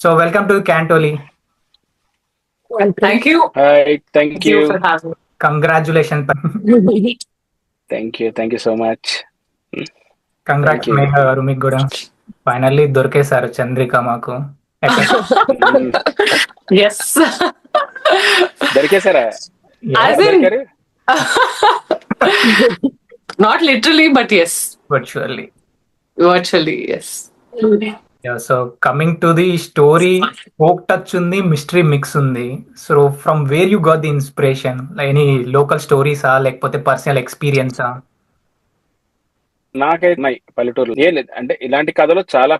So welcome to Cantoli. Thank you. Hi, thank Thank you you. for having me. Congratulations. Thank you so much. Congrats Thank you. మేఘ గారు, మీకు కూడా finally దొరికేశారు Chandrika మాకు. Mm, Yes. దొరికేసారా? As ఎలా in, దొరికారు? not literally, but yes. Virtually. Virtually, yes. So coming to the story, folk touch ఉంది, mystery mix ఉంది. So from where you got the inspiration? Any local స్టోరీసా లేకపోతే personal ఎక్స్పీరియన్సా? నాకైతే ఉన్నాయి పల్లెటూరులో. ఏం లేదు అంటే ఇలాంటి కథలు చాలా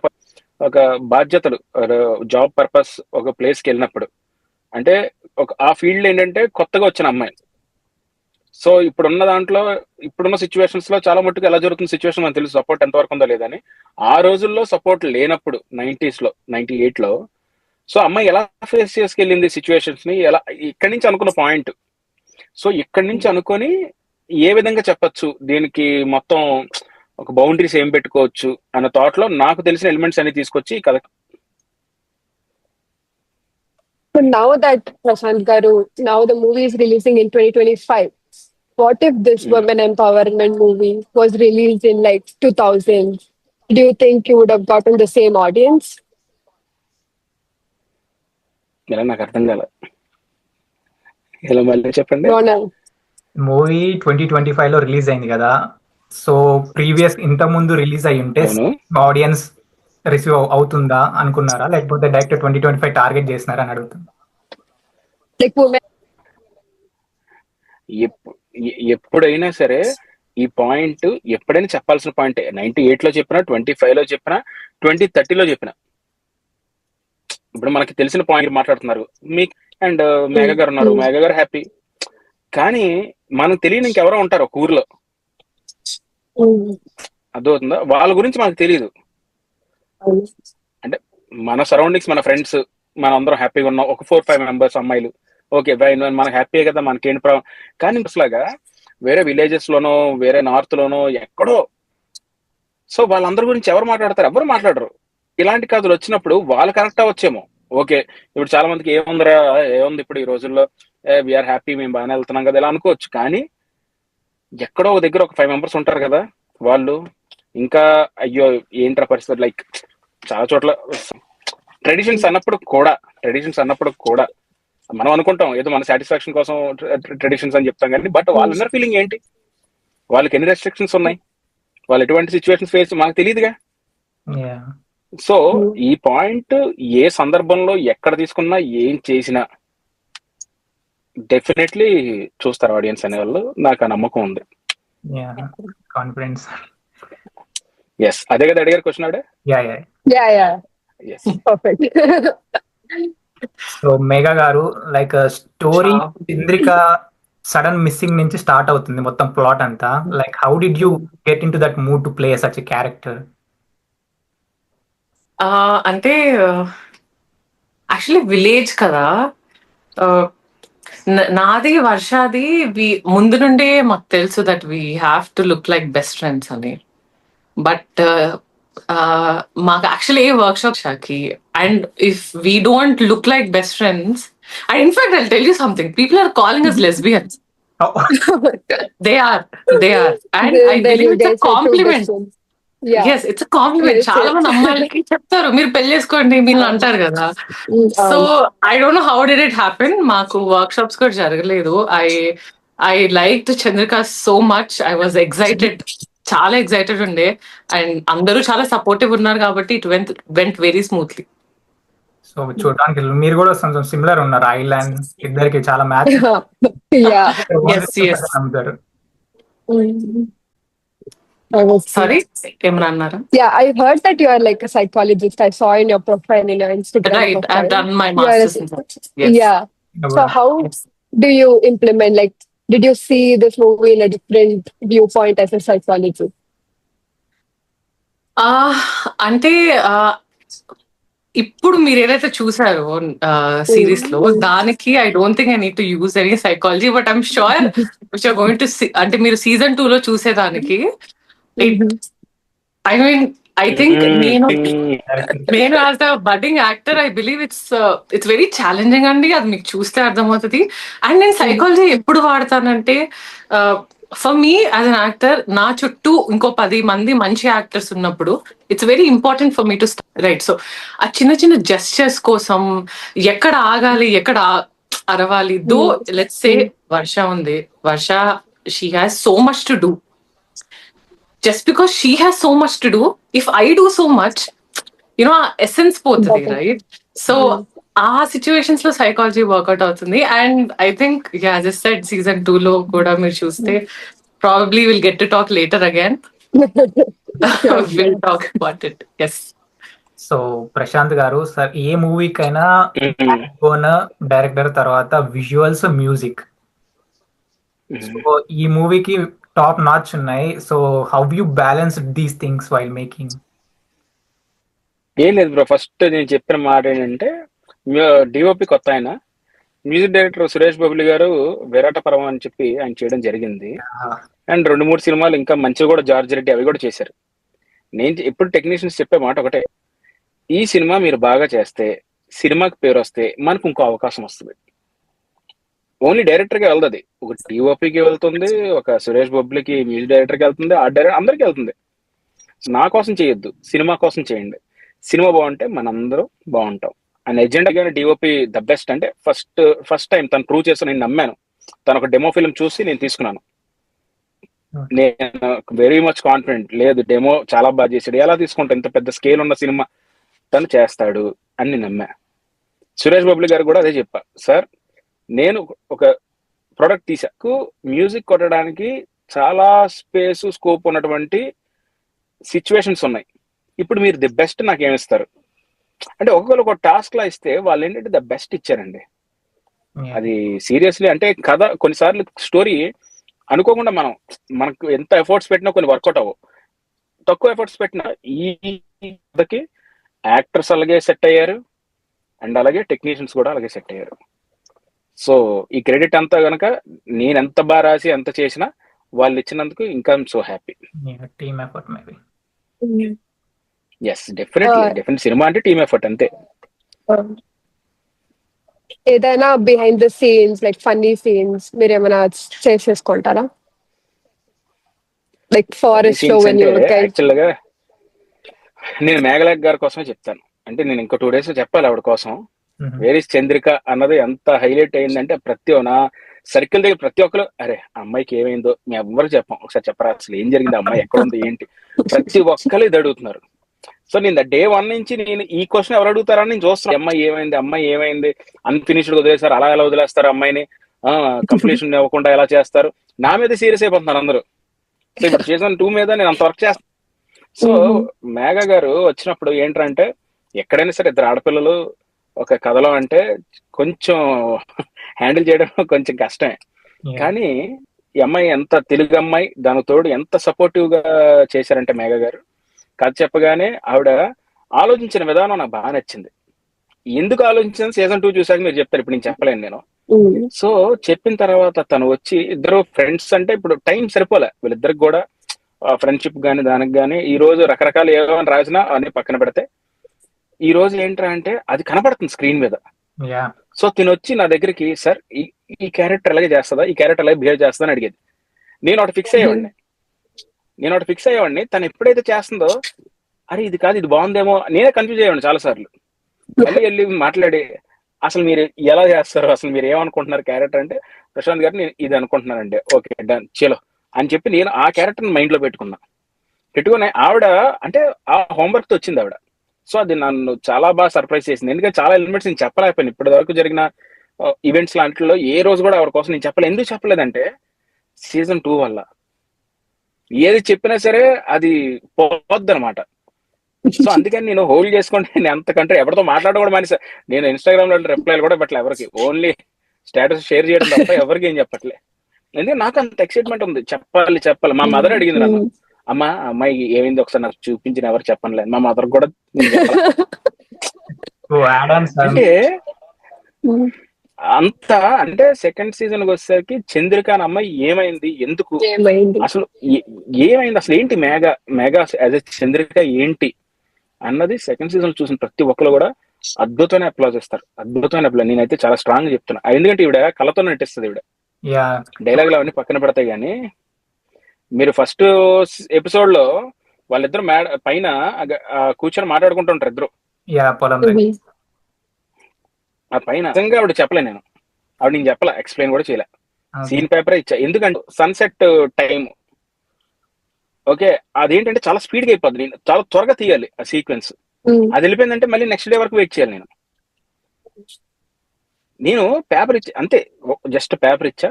ఒక బాధ్యతలు, జాబ్ పర్పస్ ఒక ప్లేస్కి వెళ్ళినప్పుడు అంటే ఆ ఫీల్డ్ ఏంటంటే కొత్తగా వచ్చిన అమ్మాయి. సో ఇప్పుడున్న దాంట్లో ఇప్పుడున్న సిచ్యువేషన్స్ లో చాలా మట్టుకు ఎలా జరుగుతున్న సిచ్యువేషన్ మనకు తెలుసు, సపోర్ట్ ఎంతవరకు ఉందో లేదని. ఆ రోజుల్లో సపోర్ట్ లేనప్పుడు 90s లో 98 లో సో అమ్మాయి ఎలా ఫేస్ చేసుకెళ్ళింది సిచ్యువేషన్స్ ని, ఎలా ఇక్కడి నుంచి అనుకున్న పాయింట్, సో ఇక్కడి నుంచి అనుకొని ఏ విధంగా చెప్పొచ్చు దీనికి మొత్తం ఒక బౌండరీస్ ఏం పెట్టుకోవచ్చు అన్న థాట్ లో నాకు తెలిసిన ఎలిమెంట్స్ అన్ని తీసుకొచ్చి ఈ కథ. So now that Prashant Garu, now the movie is releasing in 2025. What if this women empowerment movie was released in like 2000? Do you think you would have gotten the same audience? ఇలా నాకు అర్థం కాల, ఇలా మళ్ళీ చెప్పండి. Ronald. Movie 2025 లో release అయింది కదా. సో ప్రీవియస్ ఇంత ముందు రిలీజ్ అయి ఉంటే అవును. ఆడియన్స్ రిసీవ్ అవుతుందా అనుకున్నారా, లేకపోతే డైరెక్ట్ 2025 టార్గెట్ చేసినారా అని అడుగుతుంది. Like women. ఎప్పుడైనా సరే ఈ పాయింట్ ఎప్పుడైనా చెప్పాల్సిన పాయింట్ 98 లో చెప్పినా, 25 లో చెప్పినా, 2030 లో చెప్పినా. ఇప్పుడు మనకి తెలిసిన పాయింట్ మాట్లాడుతున్నారు మీ అండ్ మేఘ గారు ఉన్నారు, మేఘ గారు హ్యాపీ. కానీ మనకు తెలియని ఇంకెవరో ఉంటారు ఒక ఊర్లో, అర్థమవుతుందా? వాళ్ళ గురించి మనకు తెలియదు. అంటే మన సరౌండింగ్స్, మన ఫ్రెండ్స్, మన అందరం హ్యాపీగా ఉన్నాం, ఒక 4-5 మెంబర్స్ అమ్మాయిలు, ఓకే మనకు హ్యాపీ కదా, మనకేంటి ప్రాబ్లం. కానీ లాగా వేరే విలేజెస్ లోనో వేరే నార్త్ లోనో ఎక్కడో, సో వాళ్ళందరి గురించి ఎవరు మాట్లాడతారు? ఎవరు మాట్లాడరు. ఇలాంటి కథలు వచ్చినప్పుడు వాళ్ళు కరెక్ట్ అవ్వచ్చేమో. ఓకే ఇప్పుడు చాలా మందికి ఏముంది ఇప్పుడు ఈ రోజుల్లో, వీఆర్ హ్యాపీ, మేము బాగానే వెళ్తున్నాం కదా ఇలా అనుకోవచ్చు. కానీ ఎక్కడో ఒక దగ్గర ఒక 5 మెంబర్స్ ఉంటారు కదా, వాళ్ళు ఇంకా అయ్యో ఏంట్రా పరిస్థితి. లైక్ చాలా చోట్ల ట్రెడిషన్స్ అన్నప్పుడు కూడా మనం అనుకుంటాం ఏదో మన సాటిస్ఫాక్షన్ కోసం ట్రెడిషన్స్ అని చెప్తాం కానీ, బట్ వాళ్ళ ఇన్నర్ ఫీలింగ్ ఏంటి, వాళ్ళకి ఎన్ని రెస్ట్రిక్షన్స్ ఉన్నాయి, వాళ్ళు ఎటువంటి సిచ్యువేషన్స్ ఫేస్ మనకు తెలియదుగా. సో ఈ పాయింట్ ఏ సందర్భంలో ఎక్కడ తీసుకున్నా ఏం చేసినా డెఫినెట్లీ చూస్తారు ఆడియన్స్ అనేవాళ్ళు, నాకు ఆ నమ్మకం ఉంది. కాన్ఫిడెన్స్. ఎస్, అదే కదా అడిగారు క్వశ్చన్ ఆవిడ. Yeah. Yes. Perfect. So Megha గారు, like story Chandrika sudden missing నుంచి స్టార్ట్ అవుతుంది మొత్తం ప్లాట్ అంతా. Like how did you get in to that mood to play such a character? అంటే యాక్చువల్లీ విలేజ్ కదా. నాది వర్షాది ముందు నుండే మాకు తెలుసు that we have to look like best friends అని. బట్ మాకు యాక్చువల్లీ ఏ వర్క్షాప్ షాకి, and if we don't look like best friends, and in fact I tell you something, people are calling us lesbians. They are. And I believe it's a compliment. Yes, it's a compliment. చాలా మంది అమ్మాయిలకి చెప్తారు మీరు పెళ్లి చేసుకోండి మీరు అంటారు కదా. So I don't know how did it happen. మాకు వర్క్ షాప్స్ కూడా జరగలేదు. I like Chandrika so much. I was excited, చాలా ఎక్సైటెడ్ ఉండే, అండ్ అందరూ చాలా సపోర్టివ్ ఉన్నారు కాబట్టి it went very smoothly. So చూడడానికి మీరు కూడా కొంచెం సిమిలర్ ఉన్నారు. ఐలాండ్ ఇద్దరికి చాలా మ్యాచ్. సారీ ఏమన్నా అన్నారా? Yeah, I heard that you are like a psychologist. I saw in your profile, in your Instagram Right, profile. I've done my master's in that. Yes. Yeah. So how do you implement, like, did you see this movie in a different viewpoint as a psychologist? అంటే ఇప్పుడు మీరు ఏదైతే చూసారో series లో, దానికి I don't think I need to use any psychology, but I'm sure which are going to అంటే మీరు season 2 లో చూసేదానికి ఐ మీన్ ఐ థింక్ నేను as a budding actor I believe it's very challenging అండి. అది మీకు చూస్తే అర్థమవుతుంది. అండ్ నేను సైకాలజీ ఎప్పుడు వాడతానంటే, for me as an actor, నా చుట్టూ ఇంకో 10 మంది మంచి యాక్టర్స్ ఉన్నప్పుడు it's very important for me to right. So ఆ చిన్న చిన్న జెస్చర్స్ కోసం ఎక్కడ ఆగాలి, ఎక్కడ అరవాలి. దో లెట్స్ సే వర్ష ఉంది, Varsha she has so much to do. Just because she has so much to do, if I do so much, ఆ ఎసెన్స్ పోతుంది, రైట్? సో ఆ సిచ్యువేషన్స్ లో సైకాలజీ వర్కౌట్ అవుతుంది. And I think as a said season 2 లో కూడా మీరు చూస్తే probably will get to talk later again. Will talk about it. Yes. So Prashant garu, sir ఏ మూవీకైనా డైరెక్టర్ తర్వాత విజువల్స్, మ్యూజిక్. సో ఈ మూవీకి టాప్ నాచ్ ఉన్నాయి. So how you balance these things while making? ఏం లేదు బ్రో, ఫస్ట్ నేను చెప్పిన మాట ఏంటంటే, డిఓపి కొత్త ఆయన, మ్యూజిక్ డైరెక్టర్ సురేష్ బొబ్లి గారు విరాట పర్వం అని చెప్పి ఆయన చేయడం జరిగింది. అండ్ 2-3 సినిమాలు ఇంకా మంచిగా కూడా, జార్జ్ రెడ్డి అవి కూడా చేశారు. నేను ఎప్పుడు టెక్నీషియన్స్ చెప్పే మాట ఒకటే, ఈ సినిమా మీరు బాగా చేస్తే, సినిమాకి పేరు వస్తే మనకు ఇంకో అవకాశం వస్తుంది. ఓన్లీ డైరెక్టర్కి వెళ్తుంది, ఒక డిఓపికి వెళ్తుంది, ఒక సురేష్ బొబ్లికి మ్యూజిక్ డైరెక్టర్కి వెళ్తుంది, ఆర్ట్ డైరెక్టర్ అందరికి వెళ్తుంది. నా కోసం చేయొద్దు, సినిమా కోసం చేయండి. సినిమా బాగుంటే మనందరం బాగుంటాం అనే ఎజెండా. డిఓపి ద బెస్ట్ అంటే ఫస్ట్ టైం తను ప్రూవ్ చేస్తాను. నేను నమ్మాను. తను ఒక డెమో ఫిల్మ్ చూసి నేను తీసుకున్నాను. నేను వెరీ మచ్ కాన్ఫిడెంట్, లేదు డెమో చాలా బాగా చేశాడు, ఎలా తీసుకుంటా, ఇంత పెద్ద స్కేల్ ఉన్న సినిమా తను చేస్తాడు అని నమ్మా. సురేష్ బొబ్లి గారు కూడా అదే చెప్పా, సార్ నేను ఒక ప్రోడక్ట్ తీసాకు, మ్యూజిక్ కొట్టడానికి చాలా స్పేస్, స్కోప్ ఉన్నటువంటి సిచ్యువేషన్స్ ఉన్నాయి. ఇప్పుడు మీరు ది బెస్ట్ నాకు ఏమిస్తారు అంటే, ఒక్కొక్కరు ఒక టాస్క్ లా ఇస్తే వాళ్ళు ఏంటంటే ద బెస్ట్ ఇచ్చారండి. అది సీరియస్లీ అంటే కథ కొన్నిసార్లు స్టోరీ అనుకోకుండా మనకు ఎంత ఎఫర్ట్స్ పెట్టినా కొన్ని వర్కౌట్ అవ్వవు. తక్కువ ఎఫర్ట్స్ పెట్టినా ఈ కథకి యాక్టర్స్ అలాగే సెట్ అయ్యారు, అండ్ అలాగే టెక్నీషియన్స్ కూడా అలాగే సెట్ అయ్యారు. సో ఈ క్రెడిట్ అంతా గనక నేను ఎంత బాగా రాసి ఎంత చేసినా వాళ్ళు ఇచ్చినందుకు ఇంకా so happy. Team effort maybe. Yes, definitely cinema అంటే టీమ్ ఎఫర్ట్ అంతే. ఏదైనా behind the scenes, like funny scenes మీరు ఏమైనా చేసేసుకుంటారా? లైక్ ఫారెస్ట్ లో యాక్చువల్ గా నేను మేఘలేఖ గారి కోసమే చెప్తాను. అంటే నేను ఇంకో 2 days చెప్పాలి ఆవిడ కోసం. వేరీ చంద్రిక అన్నది ఎంత హైలైట్ అయిందంటే, నా సర్కిల్ దగ్గర ప్రతి ఒక్కరు, అరే అమ్మాయికి ఏమైందో మేము ఎవ్వరు చెప్పాం, ఒకసారి చెప్పరా అసలు ఏం జరిగింది, అమ్మాయి ఎక్కడ ఉంది ఏంటి, ప్రతి ఒక్కరు ఇది అడుగుతున్నారు. సో నేను డే 1 నుంచి నేను ఈ క్వశ్చన్ ఎవరు అడుగుతారని నేను చూస్తాను. అమ్మాయి ఏమైంది అన్ఫినిష్డ్ వదిలేస్తారు, అలా ఎలా వదిలేస్తారు అమ్మాయిని, కంప్లీషన్ ఇవ్వకుండా ఎలా చేస్తారు, నా మీద సీరియస్ అయిపోతున్నారు అందరూ. సో ఇప్పుడు సీజన్ 2 మీద నేను అంత వర్క్ చేస్తాను. సో మేఘ గారు వచ్చినప్పుడు ఏంటంటే, ఎక్కడైనా సరే 2 ఆడపిల్లలు ఒక కథలో అంటే కొంచెం హ్యాండిల్ చేయడం కొంచెం కష్టమే. కానీ ఈ అమ్మాయి ఎంత తెలుగు అమ్మాయి, దాని తోడు ఎంత సపోర్టివ్ గా చేశారంటే మేఘ గారు కథ చెప్పగానే ఆవిడ ఆలోచించిన విధానం నాకు బాగా నచ్చింది. ఎందుకు ఆలోచించిన సీజన్ 2 చూసాక మీరు చెప్తారు, ఇప్పుడు నేను చెప్పలేను నేను. సో చెప్పిన తర్వాత తను వచ్చి, ఇద్దరు ఫ్రెండ్స్ అంటే ఇప్పుడు టైం సరిపోలే వీళ్ళిద్దరికి కూడా, ఫ్రెండ్షిప్ గానీ దానికి గానీ. ఈ రోజు రకరకాల ఏమైనా రాసినా అన్ని పక్కన పెడితే, ఈ రోజు ఏంట్రా అంటే అది కనపడుతుంది స్క్రీన్ మీద. సో తినొచ్చి నా దగ్గరికి, సార్ ఈ క్యారెక్టర్ ఎలాగే చేస్తుందా, ఈ క్యారెక్టర్ అలాగే బిహేవ్ చేస్తుందా అని అడిగేది. నేను ఒకటి ఫిక్స్ అయ్యేవాడిని. తను ఎప్పుడైతే చేస్తుందో, అరే ఇది కాదు ఇది బాగుందేమో, నేనే కన్ఫ్యూజ్ అయ్యేవాడిని చాలా సార్లు. మళ్ళీ వెళ్ళి మాట్లాడి, అసలు మీరు ఎలా చేస్తారు, అసలు మీరు ఏమనుకుంటున్నారు క్యారెక్టర్ అంటే, ప్రశాంత్ గారు నేను ఇది అనుకుంటున్నానండి, ఓకే డన్ చలో అని చెప్పి నేను ఆ క్యారెక్టర్ మైండ్ లో పెట్టుకుని ఆవిడ అంటే ఆ హోంవర్క్ తో వచ్చింది ఆవిడ. సో అది నన్ను చాలా బాగా సర్ప్రైజ్ చేసింది. ఎందుకంటే చాలా ఎలిమెంట్స్ నేను చెప్పలేకపోయాను ఇప్పటి వరకు జరిగిన ఈవెంట్స్ లాంటిలో. ఏ రోజు కూడా ఎవరి కోసం నేను చెప్పలేదు. ఎందుకు చెప్పలేదంటే, సీజన్ 2 వల్ల ఏది చెప్పినా సరే అది పోద్ది అనమాట. సో అందుకని నేను హోల్డ్ చేసుకుంటే, నేను అంతకంటే ఎవరితో మాట్లాడకూడదు మానేసా. నేను ఇన్స్టాగ్రామ్ లో రిప్లైలు కూడా పెట్టలే ఎవరికి, ఓన్లీ స్టేటస్ షేర్ చేయడం తప్ప ఎవరికి ఏం చెప్పట్లే. ఎందుకంటే నాకు అంత ఎక్సైట్మెంట్ ఉంది, చెప్పాలి. మా మదర్ అడిగింది నన్ను, అమ్మాయి ఏమైంది ఒకసారి నాకు చూపించిన, ఎవరు చెప్పనులేదు. మా మదర్ కూడా అంటే అంత అంటే సెకండ్ సీజన్ వచ్చేసరికి చంద్రిక అనే అమ్మాయి ఏమైంది, ఎందుకు ఏమైంది? అసలు ఏమైంది, అసలు ఏంటి మేఘా యాజ్ ఎ చంద్రిక ఏంటి అన్నది సెకండ్ సీజన్ చూసిన ప్రతి ఒక్కరు కూడా అద్భుతమైన అప్లాజ్ చేస్తారు. అద్భుతమైన అప్లాజ్. నేనైతే చాలా స్ట్రాంగ్ చెప్తున్నా. ఎందుకంటే ఈవిడ కళతో నటిస్తుంది. ఈవిడ యా డైలాగులు అవన్నీ పక్కన పెడతాయి కానీ మీరు ఫస్ట్ ఎపిసోడ్ లో వాళ్ళిద్దరు పైన కూర్చొని మాట్లాడుకుంటుంటారు ఇద్దరు. యా పొలం దగ్గర. Mhm. ఆ పైన నిజంగా ఆవిడ చెప్పలే, నేను చెప్పలే, ఎక్స్ప్లెయిన్ కూడా చేయలే, Okay. సీన్ పేపర్ ఇచ్చా. ఎందుకంటే సన్సెట్ టైం ఓకే, అదేంటంటే చాలా స్పీడ్ గా అయిపోద్ది. నేను చాలా త్వరగా తీయాలి ఆ సీక్వెన్స్. Mm. అది వెళ్ళిపోయిందంటే మళ్ళీ నెక్స్ట్ డే వరకు వెయిట్ చేయాలి. నేను పేపర్ ఇచ్చా అంతే, జస్ట్ పేపర్ ఇచ్చా.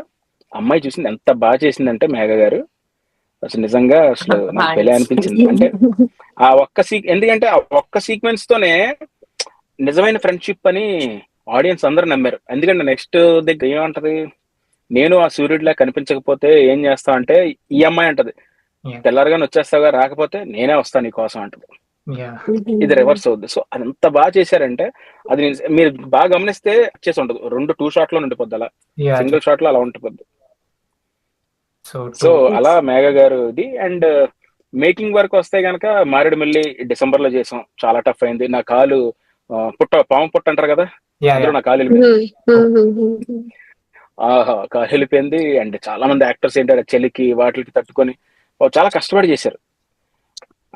అమ్మాయి చూసింది ఎంత బాగా చేసిందంటే మేఘ గారు, అసలు నిజంగా అసలు నాకు పెళ్ళి అనిపించింది. అంటే ఆ ఒక్క ఎందుకంటే ఆ ఒక్క సీక్వెన్స్ తోనే నిజమైన ఫ్రెండ్షిప్ అని ఆడియన్స్ అందరూ నమ్మారు. ఎందుకంటే నెక్స్ట్ దగ్గర ఏమంటది, నేను ఆ సూర్యుడిలా కనిపించకపోతే ఏం చేస్తా అంటే ఈ అమ్మాయి అంటది, Yeah. తెల్లారగానే వచ్చేస్తావా, రాకపోతే నేనే వస్తాను నీ కోసం అంటది. Yeah. ఇది రివర్స్ అవుద్ది. సో అదంత బాగా చేశారంటే అది మీరు బాగా గమనిస్తే చేసి ఉండదు, 2 షాట్ లో ఉండిపోద్ది, అలా Yeah. సింగిల్ షాట్ లో అలా ఉండిపోద్ది. So సో to అలా మేఘ గారు ఇది. అండ్ మేకింగ్ వర్క్ వస్తే గనక మారేడుమిల్లి డిసెంబర్ లో చేసాం, చాలా టఫ్ అయింది. నా కాలు పాము పుట్ట అంటారు కదా, yeah, అందులో yeah. నా కాలు వెళ్ళిపోయింది. Mhm. ఆహా, కాలు వెళ్ళిపోయింది. అండ్ చాలా మంది యాక్టర్స్ ఏంటంటే చలికి వాటికి తట్టుకొని చాలా కష్టపడి చేశారు.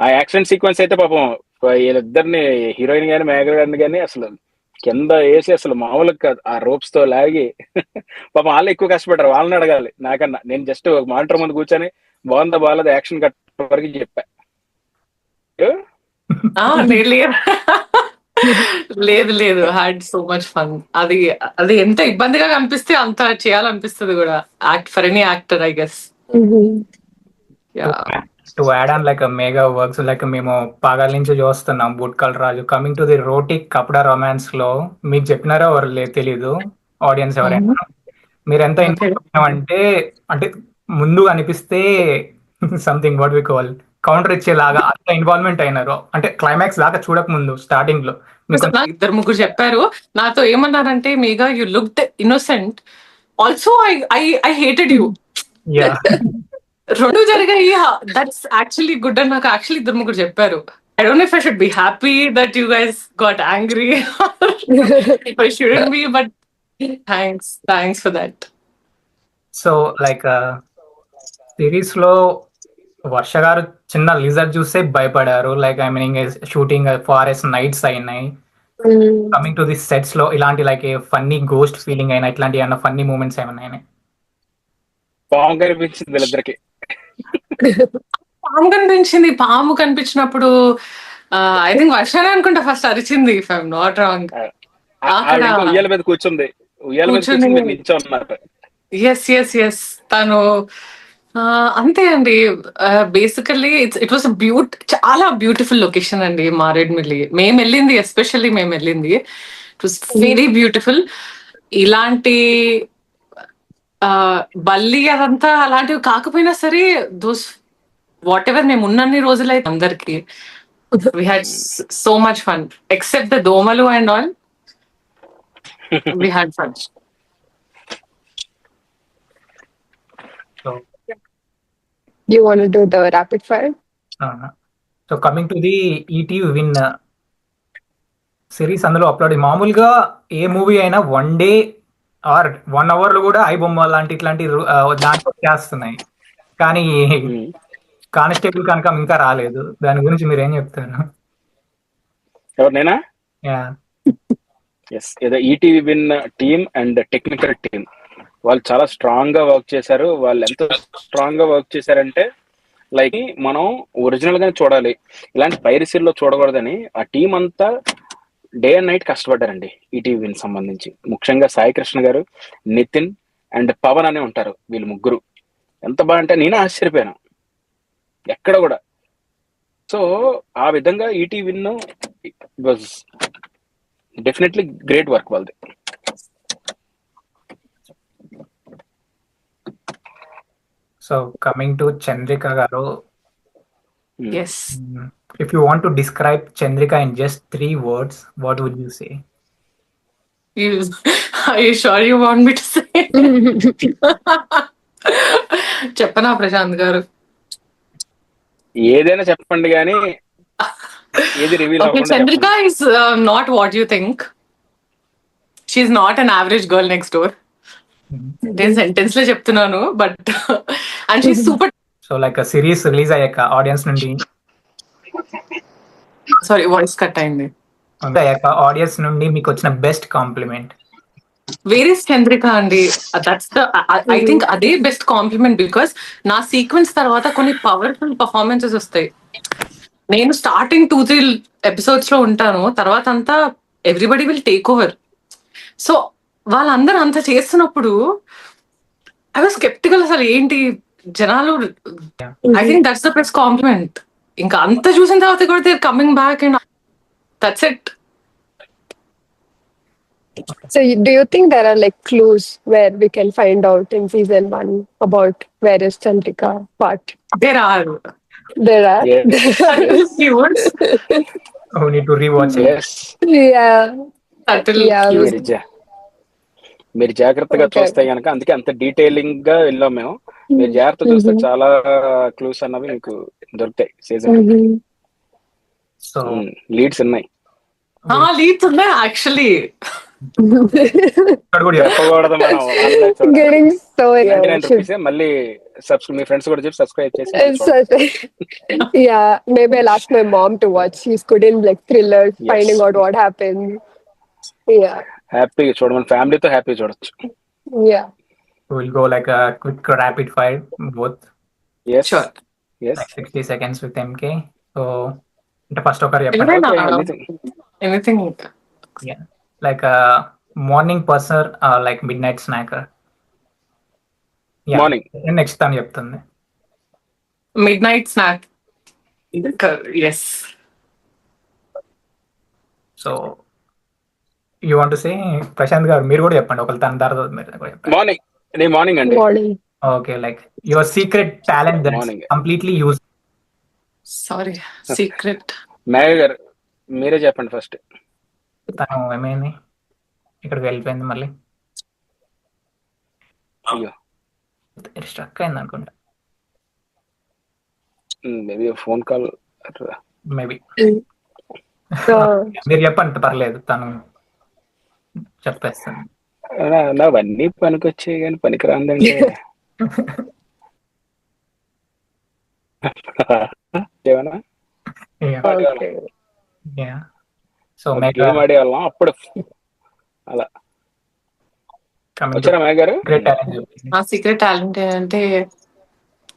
ఆ యాక్షన్ సీక్వెన్స్ అయితే పాపం వీళ్ళిద్దరిని, హీరోయిన్ గాని మేఘ గారిని కానీ అసలు కింద వేసి అసలు మామూలుగా కాదు, ఆ రోప్స్ తో లాగి పాపం వాళ్ళు ఎక్కువ కష్టపడ్డారు. వాళ్ళని అడగాలి నాకన్నా. నేను జస్ట్ మానిటర్ ముందు కూర్చొని బాగుందా బాగాలేదు యాక్షన్ కట్ వరకు చెప్పా. లేదు లేదు, హ్యాడ్ సో మచ్ ఫన్. అది అది ఎంత ఇబ్బందిగా కనిపిస్తే అంత చేయాలనిపిస్తుంది కూడా, act for any actor I guess. Mhm. To add on like a mega works, like మేము పాగాల నుంచి చూస్తున్నాం బుట్కల్ రాజు. కమింగ్ టు ది రోటిక్ కపడా రొమాన్స్ లో మీకు చెప్పినారో ఎవరు తెలీదు, ఆడియన్స్ ఎవరైనా. మీరు ఎంత ఇన్ఫార్మ్ అంటే అంటే ముందు అనిపిస్తే something what we call counter ఇచ్చేలాగా అంత ఇన్వాల్వ్మెంట్ అయినారు. అంటే క్లైమాక్స్ దాకా చూడక ముందు స్టార్టింగ్ లో మీకు ఇద్దరు ముగ్గురు చెప్పారు నాతో, ఏమన్నారంటే Megha you looked innocent, also I hated you. yeah. రెండు జరిగాయి. దట్స్ యాక్చువల్లీ గుడ్ అని నాకు యాక్చువల్లీ ఇద్దరు ముగ్గురు చెప్పారు. I don't know if I should be happy that you guys got angry, if I shouldn't be, but thanks for that. So like series లో వర్ష గారు చిన్న లిజర్ చూస్తే భయపడారు. Like I meaning shooting forest nights అయినాయి. Mm. Coming to the sets లో ఇలాంటి like funny ghost feeling అయినా ఇట్లాంటి ఏమన్నా ఫన్నీ మూమెంట్స్ ఏమైనా అయినాయి? పాము కనిపించింది వీళ్ళిద్దరికి. పాము కనిపించింది. పాము కనిపించినప్పుడు ఐ థింక్ వర్షానే అనుకుంటా ఫస్ట్ అరిచింది, ఇఫ్ ఐఎమ్ నాట్ రాంగ్. ఆవిడ ఇంకా ఉయ్యాల మీద కూర్చుంది, ఉయ్యాల మీద కూర్చుని మీరు నిల్చో ఉన్నారు. ఎస్ తను అంతే అండి. బేసికల్లీ ఇట్ వాస్ చాలా బ్యూటిఫుల్ లొకేషన్ అండి మారేడుమిల్లి. మేము వెళ్ళింది, ఎస్పెషల్లీ మేము వెళ్ళింది, ఇట్ వాస్ వెరీ బ్యూటిఫుల్. ఇలాంటి బల్లి అదంతా అలాంటివి కాకపోయినా సరే, దోస్ వాట్ ఎవర్ మేము ఉన్నన్ని రోజులైతే అందరికి we had so much fun, except the దోమలు and all. We had fun. So You want to do the rapid fire? So coming to the ET win series, అందులో అప్లోడ్ మామూలుగా ఏ movie అయినా 1 day are 1 hour లో కూడా I బొమ్మ లాంటి ఇట్లాంటి దాంట్లో చేస్తున్నాయి. కానీ కానిస్టేబుల్ కనుక ఇంకా రాలేదు. దాని గురించి మీరు ఏం చెప్తారు? ఎవరినైనా Yeah. ఎస్, ఏదో ETV win team and technical team వాళ్ళు చాలా స్ట్రాంగ్ గా వర్క్ చేశారు. వాళ్ళు ఎంత స్ట్రాంగ్ గా వర్క్ చేశారంటే లైక్ మనం ఒరిజినల్ గానే చూడాలి, ఇలాంటి పైరసీల్లో చూడకూడదని ఆ టీం అంతా డే అండ్ నైట్ కష్టపడ్డారండి ఈటీవీ విన్ సంబంధించి. ముఖ్యంగా సాయి కృష్ణ గారు, నితిన్ అండ్ పవన్ అనే ఉంటారు. వీళ్ళు ముగ్గురు ఎంత బాగా అంటే నేను ఆశ్చర్యపోయాను ఎక్కడ కూడా. సో ఆ విధంగా ETV win was definitely great work వాళ్ళది. సో కమింగ్ టు చంద్రిక గారు, Yes. if you want to describe Chandrika in just 3 words, what would you say? Are you sure you want me to say? చెప్పనా ప్రశాంత్ గారు? ఏదైనా చెప్పండి కానీ ఏది reveal Okay, అవ్వకుండా Chandrika చెప్పండి. is not what you think. She's not an average girl next door. నేను sentence లో చెప్తున్నాను, but and she super. So like series release అయ్యాక ఆడియన్స్ నుండి సారీ, వాయిస్ కట్ అయింది. ఆడియన్స్ నుండి మీకు వచ్చిన బెస్ట్ కాంప్లిమెంట్? వేరే చంద్రిక అండి. దట్స్ ద ఐ థింక్ అదే బెస్ట్ కాంప్లిమెంట్, బికాస్ నా సీక్వెన్స్ తర్వాత కొన్ని పవర్ఫుల్ పర్ఫార్మెన్సెస్ వస్తాయి. నేను స్టార్టింగ్ 2-3 ఎపిసోడ్స్ లో ఉంటాను, తర్వాత అంతా everybody will take over. So వాళ్ళందరూ అంత చేస్తున్నప్పుడు ఐ వాజ్ స్కెప్టికల్, అసలు ఏంటి జనాలు. I think that's the best compliment. ఇంకా అంత చూసిన తర్వాత కూడా they coming back and that's it. So, do you think there are like clues where we can find out in season 1 about where is Chandrika part? There are. There are. Yes. Cues. We need to rewatch it. Yes. Yeah. Subtle Yeah, cues. మీరు జాగ్రత్తగా Okay. చూస్తే కనుక, అందుకే అంత detailing గా వెళ్ళాం మేము. మీరు జాగ్రత్త చూస్తే చాలా క్లూస్ అన్నవి మీకు దొరుకుతాయి సీజన్. సో లీడ్స్ ఉన్నాయి. లీడ్స్ ఉన్నాయి యాక్చువల్లీ. ఇక్కడ కూడా చెప్పకూడదు మనం. వాళ్ళే చూడాలి. Getting so 99 rupees మళ్ళీ మీ ఫ్రెండ్స్ కూడా చెప్పి సబ్స్క్రైబ్ చేసి It's such yeah, maybe I'll ask my mom to watch. She's good in like thrillers, Yes. finding out what happened. Yeah. హ్యాపీగా చూడమని, ఫ్యామిలీతో హ్యాపీ చూడొచ్చు. Yeah. we'll go like a quick rapid fire both, yes Sure. Yes. like 60 seconds with MK. So అంటే first ఒకరు చెప్పండి. Anything. Like a morning person, like midnight snacker. Morning. Next తను చెప్తుంది. Midnight snack. Yes. So you want to say Prashant garu మీరు కూడా చెప్పండి, ఒకళ్ళు తన తర్వాత మీరు కూడా చెప్పండి. మార్నింగ్. నేను మార్నింగ్ అండి. Morning. Okay, like your secret talent that Morning. Completely use. Sorry, secret. మేఘ గారు మీరే చెప్పండి ఫస్ట్. తను ఏమైంది, ఇక్కడికి వెళ్ళిపోయింది, మళ్ళీ అయ్యో, స్ట్రక్ అయింది అనుకుంటా. Maybe phone call. Maybe Uh, మీరు చెప్పండి, పర్లేదు, తను చెప్పేస్తాను. నావన్నీ పనికొచ్చాయి కానీ పనికిరాందండి. ఏమన్నా okay. సో గేమ్ ఆడేవాళ్ళం అప్పుడు. అలా వచ్చారా మేఘ గారు? Great talent. నా సీక్రెట్ టాలెంట్ ఏంటంటే,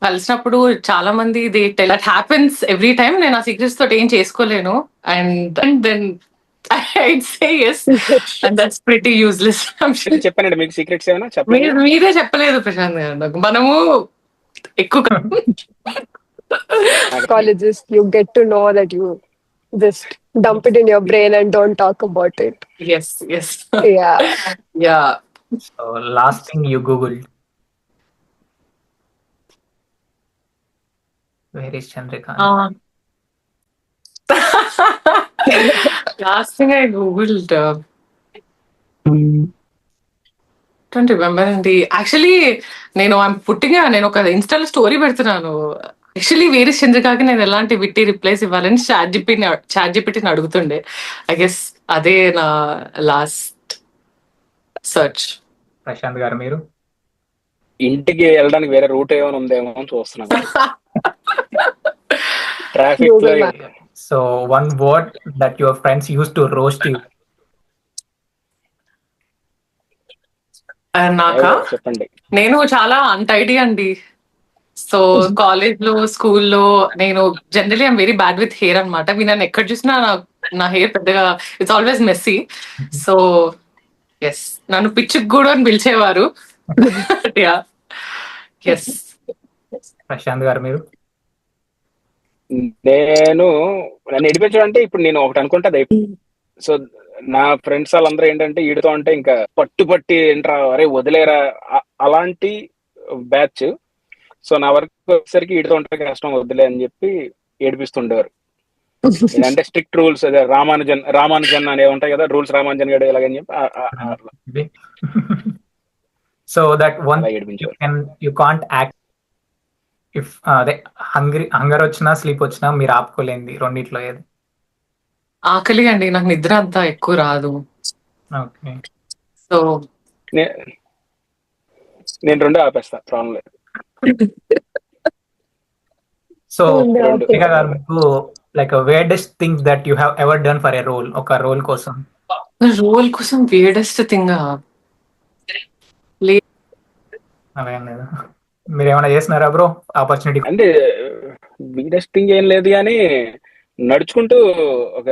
కలిసినప్పుడు చాలా మంది they tell that happens every time. నేను ఆ సీక్రెట్స్ తోటి ఏం చేసుకోలేను, and then I'd say yes, and that's pretty useless. చెప్పానండి మీకు సీక్రెట్స్ ఏమైనా చెప్పండి. మీరే చెప్పలేదు ప్రశాంత్ గారు నాకు. మనము ఎక్కువ Psychologist, you get to know that you just dump it in your brain and don't talk about it. Yes Yeah. Yeah. So last thing you Google, where is Chandrika? Last thing I googled, don't remember అండి. Actually నేను నేను ఒక ఇన్స్టాలో story పెడుతున్నాను. Actually వేరే చంద్రికాకి నేను ఎలాంటి witty replies ఇవ్వాలని చాట్ జిపిటిని అడుగుతుండే. ఐ గెస్ అదే నా లాస్ట్ సర్చ్. ప్రశాంత్ గారు మీరు? ఇంటికి వెళ్ళడానికి వేరే రూట్ ఏమైనా ఉందేమో అని చూస్తున్నాను. ట్రాఫిక్ లో. So one word that your friends use to roast you. నాకా? చెప్పండి. నేను చాలా అన్టైడీ అండి. సో కాలేజ్ లో, స్కూల్లో నేను generally I'm very bad with hair అనమాట. నన్ను ఎక్కడ చూసినా నా హెయిర్ పెద్దగా it's always messy. So yes, నన్ను పిచ్చుకు కూడా అని పిలిచేవారు. Yeah, yes. ప్రశాంత్ గారు మీరు? నన్ను ఎడిపించడం అంటే ఇప్పుడు నేను ఒకటి అనుకుంటే అది సో నా ఫ్రెండ్స్ వాళ్ళందరూ ఏంటంటే ఈడుతో అంటే ఇంకా పట్టి ఏంట్రా, అరే వదిలేరా, అలాంటి బ్యాచ్. సో నా వరకు వచ్చేసరికి ఈడుతో ఉంటే కష్టం, వదిలే అని చెప్పి ఏడిపిస్తుండేవారు. ఇదంటే స్ట్రిక్ట్ రూల్స్, అదే రామానుజన్ అనే ఉంటాయి కదా రూల్స్, రామానుజన్ గడు ఇలాగని చెప్పి సో దట్ వన్ అలా ఏడిపించారు. యూ కాంట్ యాక్ట్ ఇఫ్ అదే హంగర్ వచ్చినా స్లీప్ వచ్చినా మీరు ఆపుకోలేంది రెండిట్లో ఏది? ఆకలి అండి, నాకు నిద్ర అంతా ఎక్కువ రాదు. ఓకే. సో నేను రెండో ఆపేస్తా, ప్రాబ్లం లేదు. సో రెండు. మేఘా గారు, మీకు like weirdest thing that you have ever done for a role, ఒక రోల్ కోసం? రోల్ కోసం వేడెస్ట్ థింగ్ అదేం లేదు, మీరు ఏమైనా చేస్తున్నారా బ్రో ఆపర్చునిటీ? అంటే బిగ్గెస్ట్ థింగ్ ఏం లేదు కానీ నడుచుకుంటూ ఒక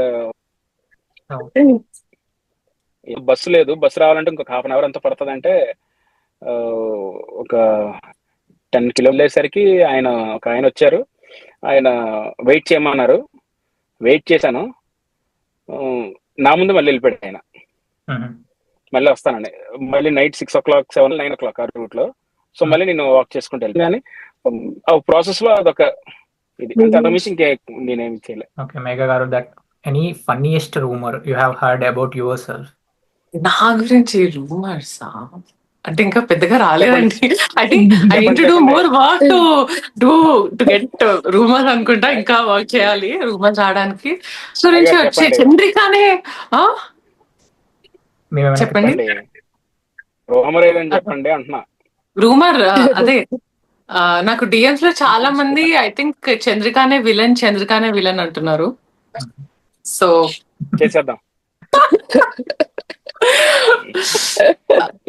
బస్సు లేదు, బస్సు రావాలంటే ఇంకొక హాఫ్ అన్ అవర్ ఎంత పడుతుంది అంటే ఒక 10 కిలోమీటర్లు వెళ్ళేసరికి ఒక ఆయన వచ్చారు, ఆయన వెయిట్ చేయమన్నారు, వెయిట్ చేశాను, నా ముందు మళ్ళీ వెళ్ళిపోయాడు ఆయన. మళ్ళీ వస్తానండి, మళ్ళీ నైట్ 6 o'clock 7, 9 o'clock ఆ రూట్ లో. సో మళ్ళీ నేను వాక్ చేసుకుంటూ వెళ్ళి కానీ ఆ ప్రాసెస్ లో అదొక ఇది అంత మించి ఇంకే నేనేమి చేయలేదు. ఓకే మేఘా గారు, that any funniest rumour you have heard about your self? నా గురించి రూమర్స్ అంటే ఇంకా పెద్దగా రాలేదండి. I think I need to do more work to get rumours అనుకుంటా. ఇంకా వర్క్ చేయాలి రూమర్స్ రావడానికి. సో నుంచి వచ్చే చంద్రికానే చెప్పండి. రూమర్ ఏదని చెప్పండి అంటున్నా. రూమర్ అదే నాకు డిఎమ్స్ లో చాలా మంది ఐ థింక్ చంద్రికానే విలన్ అంటున్నారు. సో చేసేద్దాం.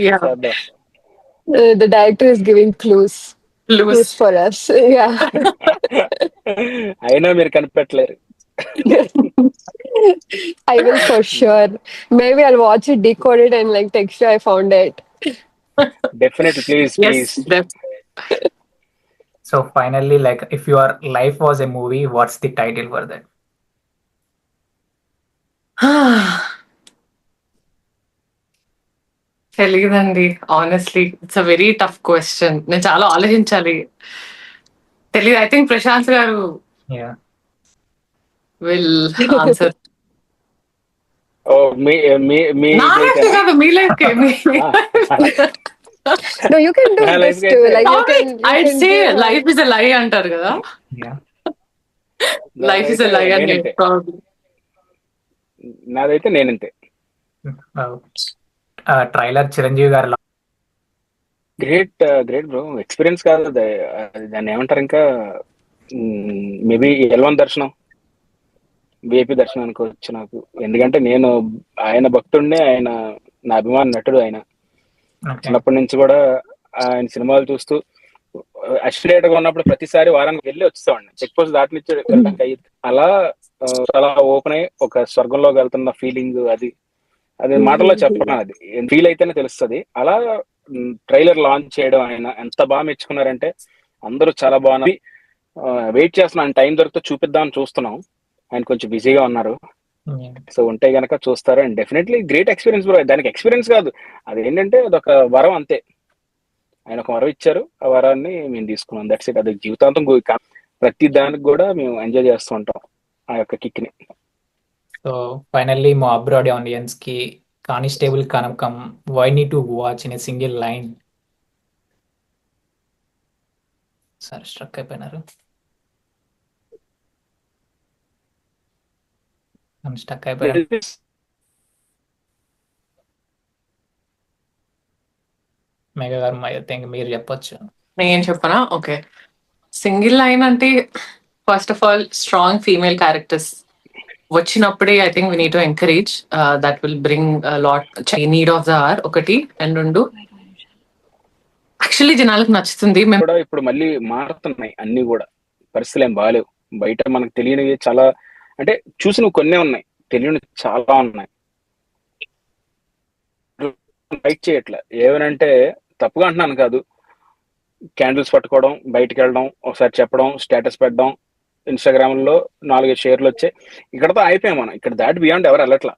yeah, The director is giving clues for us. Yeah. అయినా మీరు కనిపెట్టలేరు. I will for sure. Maybe I'll watch it, decode it, and like text you I found it. Definitely, please, yes, please. So finally, like if your life was a movie, what's the title for that? తెలియదండి, honestly it's a very tough question. నేను చాలా ఆలోచించాలి. తెలియదు. I think Prashanth గారు will answer. కాదు మీ life కి. No, you can do this too. Like I'd say life is a lie అంటారు కదా. Life is a lie అని probably. నాదైతే నేనంతే. ట్రైలర్ చిరంజీవి గారు గ్రేట్ బ్రో, ఎక్స్పీరియన్స్ కాదు దాన్ని ఏమంటారు, ఇంకా మేబీ L1 దర్శనం, విఐపి దర్శనం అనుకోవచ్చు నాకు. ఎందుకంటే నేను ఆయన భక్తుడిని, ఆయన నా అభిమాన నటుడు. ఆయన చిన్నప్పటి నుంచి కూడా ఆయన సినిమాలు చూస్తూ అసిస్టెంట్ గా ఉన్నప్పుడు ప్రతిసారి వారానికి వెళ్ళి వచ్చేవాడిని. చెక్ పోస్ట్ దాటి నుంచి వెళ్ళడానికి అయ్యింది. అలా చాలా ఓపెన్ అయ్యి ఒక స్వర్గంలోకి వెళ్తున్న ఫీలింగ్, అది మాటల్లో చెప్పడం, అది ఫీల్ అయితేనే తెలుస్తుంది. అలా ట్రైలర్ లాంచ్ చేయడం ఆయన ఎంత బాగా మెచ్చుకున్నారంటే అందరూ చాలా బాగున్నారు. వెయిట్ చేస్తున్నాను, టైం దొరికితే చూపిద్దామని చూస్తున్నాం. ఆయన కొంచెం బిజీగా ఉన్నారు. సో ఉంటే గనక చూస్తారు. And definitely great experience bro. దానికి ఎక్స్పీరియన్స్ కాదు, అది ఏంటంటే అదొక వరం అంతే. ఆయన ఒక వరం ఇచ్చారు, ఆ వరాన్ని మేము తీసుకున్నాం. That's it. అది జీవితాంతం ప్రతి దానికి కూడా మేము ఎంజాయ్ చేస్తూ ఉంటాం ఆ యొక్క కిక్ ని. సో ఫైనల్లీ మా అబ్రాడ్ ఆడియన్స్ కి constable Kanakam why need to watch in a single line? సరే, స్ట్రక్ అయిపోయినారు. స్టక్ అయిపోయారు. మేఘా గారు, మీరు చెప్పొచ్చు. నేను చెప్పనా? ఓకే, సింగిల్ లైన్ అంటే first of all strong female characters వచ్చినప్పుడే I think we need to encourage. That will bring lot need of the hour. ఒకటి. అండ్ రెండు, యాక్చువల్లీ జనాలకు నచ్చుతుంది. మేము కూడా ఇప్పుడు మళ్ళీ మారుతున్నాయి అన్ని కూడా, పరిస్థితులు ఏం బాగాలేవు. బయట మనకు తెలియనివి చాలా, అంటే చూసినవి కొన్నే ఉన్నాయి, తెలియని చాలా ఉన్నాయి. లైక్ చేయట్లే, ఏమనంటే తప్పుగా అంటున్నాను కాదు, క్యాండిల్స్ పట్టుకోవడం, బయటకు వెళ్ళడం, ఒకసారి చెప్పడం, స్టేటస్ పెట్టడం, ఇన్స్టాగ్రామ్ లో 4 షేర్లు వచ్చాయి, ఇక్కడతో అయిపోయాం మనం. ఇక్కడ దాటి బియాండ్ ఎవరు వెళ్ళట్లా,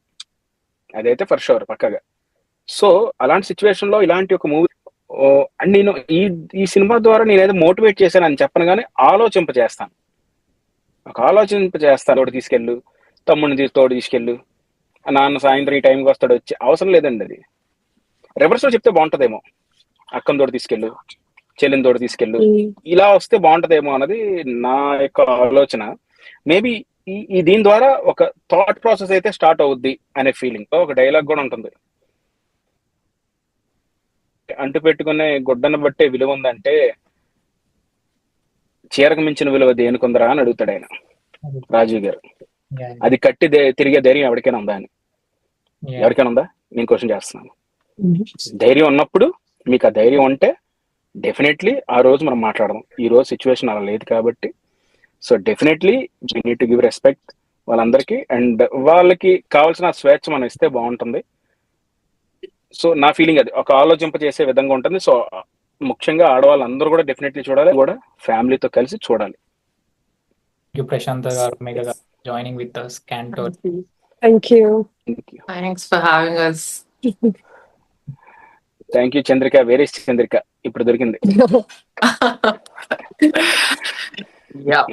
అదైతే ఫర్ షూర్ పక్కగా. సో అలాంటి సిచ్యువేషన్ లో ఇలాంటి ఒక మూవీ, నేను ఈ సినిమా ద్వారా నేనేదో మోటివేట్ చేశాను అని చెప్పను కానీ ఆలోచింప చేస్తాను. ఒక ఆలోచింప చేస్తారు. తోడు తీసుకెళ్ళు, తమ్ముడిని తోడు తీసుకెళ్ళు, నాన్న సాయంత్రం ఈ టైంకి వస్తాడు వచ్చి, అవసరం లేదండి. అది రివర్స్ లో చెప్తే బాగుంటదేమో, అక్కని తోడు తీసుకెళ్ళు, చెల్లిని తోడు తీసుకెళ్ళు, ఇలా వస్తే బాగుంటదేమో అన్నది నా యొక్క ఆలోచన. మేబీ ఈ దీని ద్వారా ఒక థాట్ ప్రాసెస్ అయితే స్టార్ట్ అవుద్ది అనే ఫీలింగ్. ఒక డైలాగ్ కూడా ఉంటుంది, అంటు పెట్టుకునే గుడ్డను బట్టే విలువ ఉందంటే చీరకు మించిన విలువ దేనికుందరా అని అడుగుతాడు ఆయన, రాజీవ్ గారు. అది కట్టి తిరిగే ధైర్యం ఎవరికైనా ఉందా అని. ఎవరికైనా ఉందా? నేను క్వశ్చన్ చేస్తున్నాను. ధైర్యం ఉన్నప్పుడు, మీకు ఆ ధైర్యం ఉంటే డెఫినెట్లీ ఆ రోజు మనం మాట్లాడదాం. ఈ రోజు సిచ్యువేషన్ అలా లేదు కాబట్టి, so definitely we need to give respect వాళ్ళందరికీ, అండ్ వాళ్ళకి కావాల్సిన స్వేచ్ఛ మనం ఇస్తే బాగుంటుంది. సో నా ఫీలింగ్ అది, ఒక ఆలోచింప చేసే విధంగా ఉంటుంది. సో ముఖ్యంగా ఆడవాళ్ళందరూ కూడా డెఫినెట్లీ చూడాలి, కూడా ఫ్యామిలీతో కలిసి చూడాలి. ప్రశాంత్ గారు, మేఘ గారు joining with us Canto. Thank you. Thanks for having us. Thank you Chandrika, వేరే చంద్రిక ఇప్పుడు దొరికింది. Yeah.